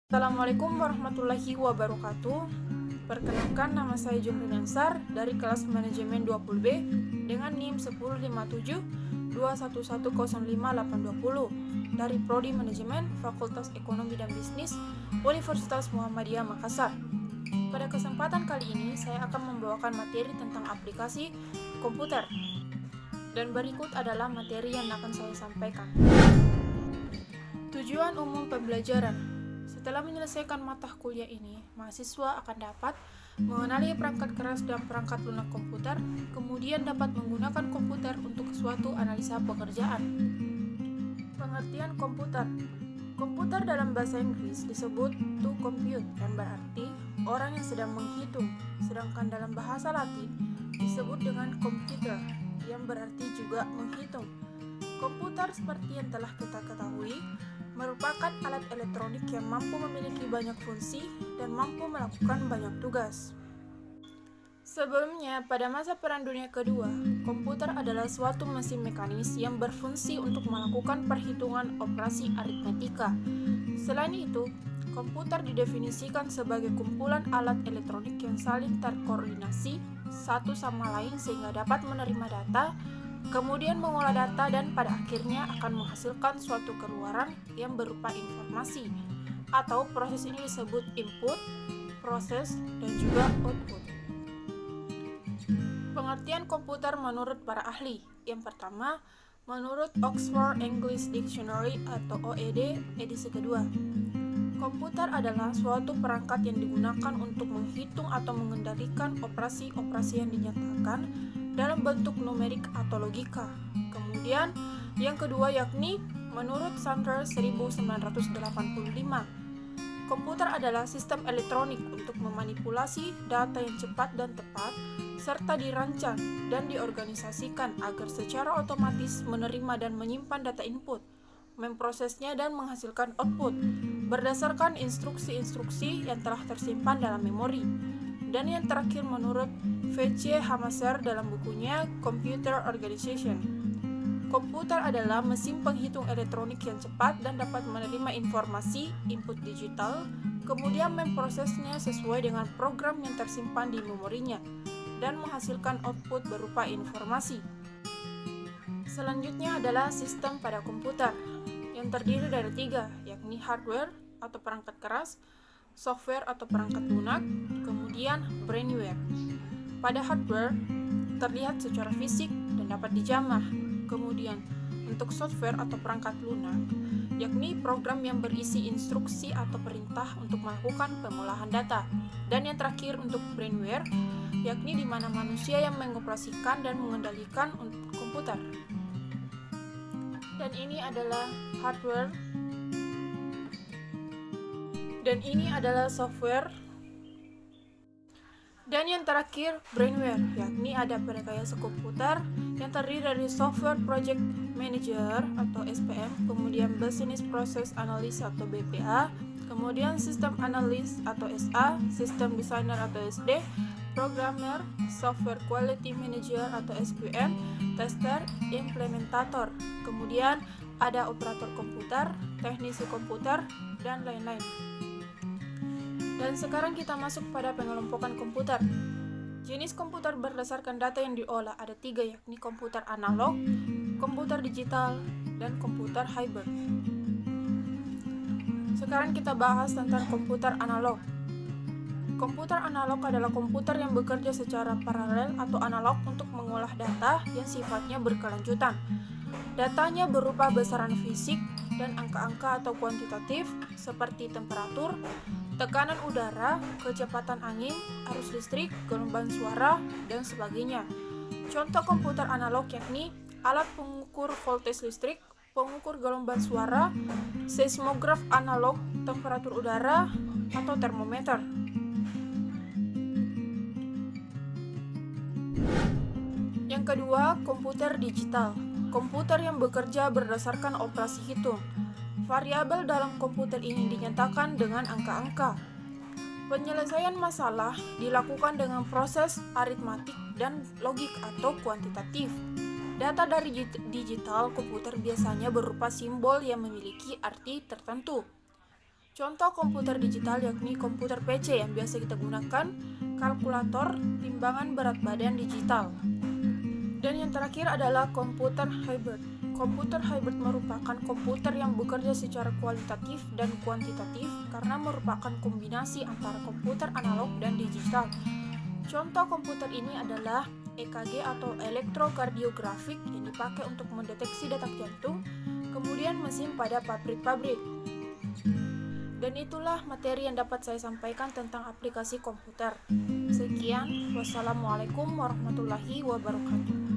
Assalamualaikum warahmatullahi wabarakatuh. Perkenalkan, nama saya Jumrin Ansar dari kelas manajemen 20B dengan NIM 105721105820 dari Prodi Manajemen Fakultas Ekonomi dan Bisnis Universitas Muhammadiyah Makassar. Pada kesempatan kali ini saya akan membawakan materi tentang aplikasi komputer. Dan berikut adalah materi yang akan saya sampaikan. Tujuan umum pembelajaran. Setelah menyelesaikan mata kuliah ini, mahasiswa akan dapat mengenali perangkat keras dan perangkat lunak komputer, kemudian dapat menggunakan komputer untuk suatu analisa pekerjaan. Pengertian komputer. Komputer dalam bahasa Inggris disebut to compute, yang berarti orang yang sedang menghitung, sedangkan dalam bahasa Latin disebut dengan computer, yang berarti juga menghitung. Komputer seperti yang telah kita ketahui merupakan alat elektronik yang mampu memiliki banyak fungsi dan mampu melakukan banyak tugas. Sebelumnya, pada masa Perang Dunia Kedua, komputer adalah suatu mesin mekanis yang berfungsi untuk melakukan perhitungan operasi aritmetika. Selain itu, komputer didefinisikan sebagai kumpulan alat elektronik yang saling terkoordinasi satu sama lain sehingga dapat menerima data, kemudian mengolah data dan pada akhirnya akan menghasilkan suatu keluaran yang berupa informasi, atau proses ini disebut input, proses, dan juga output. Pengertian komputer menurut para ahli. Yang pertama, menurut Oxford English Dictionary atau OED edisi kedua, komputer adalah suatu perangkat yang digunakan untuk menghitung atau mengendalikan operasi-operasi yang dinyatakan dalam bentuk numerik atau logika. Kemudian, yang kedua yakni menurut Sandler 1985, komputer adalah sistem elektronik untuk memanipulasi data yang cepat dan tepat, serta dirancang dan diorganisasikan agar secara otomatis menerima dan menyimpan data input, memprosesnya dan menghasilkan output berdasarkan instruksi-instruksi yang telah tersimpan dalam memori. Dan yang terakhir menurut V.C. Hamaser dalam bukunya Computer Organization, komputer adalah mesin penghitung elektronik yang cepat dan dapat menerima informasi input digital, kemudian memprosesnya sesuai dengan program yang tersimpan di memorinya, dan menghasilkan output berupa informasi. Selanjutnya adalah sistem pada komputer, yang terdiri dari 3, yakni hardware atau perangkat keras, software atau perangkat lunak, kemudian brainware. Pada hardware, terlihat secara fisik dan dapat dijamah. Kemudian, untuk software atau perangkat lunak, yakni program yang berisi instruksi atau perintah untuk melakukan pengolahan data. Dan yang terakhir untuk brainware, yakni di mana manusia yang mengoperasikan dan mengendalikan komputer. Dan ini adalah hardware. Dan ini adalah software. Dan yang terakhir, brainware, yakni ada perekayasa komputer yang terdiri dari software project manager atau SPM, kemudian business process analyst atau BPA, kemudian system analyst atau SA, system designer atau SD, programmer, software quality manager atau SQM, tester, implementator, kemudian ada operator komputer, teknisi komputer, dan lain-lain. Dan sekarang kita masuk pada pengelompokan komputer. Jenis komputer berdasarkan data yang diolah ada 3, yakni komputer analog, komputer digital, dan komputer hybrid. Sekarang kita bahas tentang komputer analog. Komputer analog adalah komputer yang bekerja secara paralel atau analog untuk mengolah data yang sifatnya berkelanjutan. Datanya berupa besaran fisik dan angka-angka atau kuantitatif seperti temperatur, tekanan udara, kecepatan angin, arus listrik, gelombang suara, dan sebagainya. Contoh komputer analog yakni alat pengukur voltage listrik, pengukur gelombang suara, seismograf analog, temperatur udara, atau termometer. Yang kedua, komputer digital. Komputer yang bekerja berdasarkan operasi hitung. Variabel dalam komputer ini dinyatakan dengan angka-angka. Penyelesaian masalah dilakukan dengan proses aritmatik dan logik atau kuantitatif. Data dari digital komputer biasanya berupa simbol yang memiliki arti tertentu. Contoh komputer digital yakni komputer PC yang biasa kita gunakan, kalkulator, timbangan berat badan digital. Dan yang terakhir adalah komputer hybrid. Komputer hybrid merupakan komputer yang bekerja secara kualitatif dan kuantitatif karena merupakan kombinasi antara komputer analog dan digital. Contoh komputer ini adalah EKG atau elektrokardiografik yang dipakai untuk mendeteksi detak jantung, kemudian mesin pada pabrik-pabrik. Dan itulah materi yang dapat saya sampaikan tentang aplikasi komputer. Sekian, wassalamualaikum warahmatullahi wabarakatuh.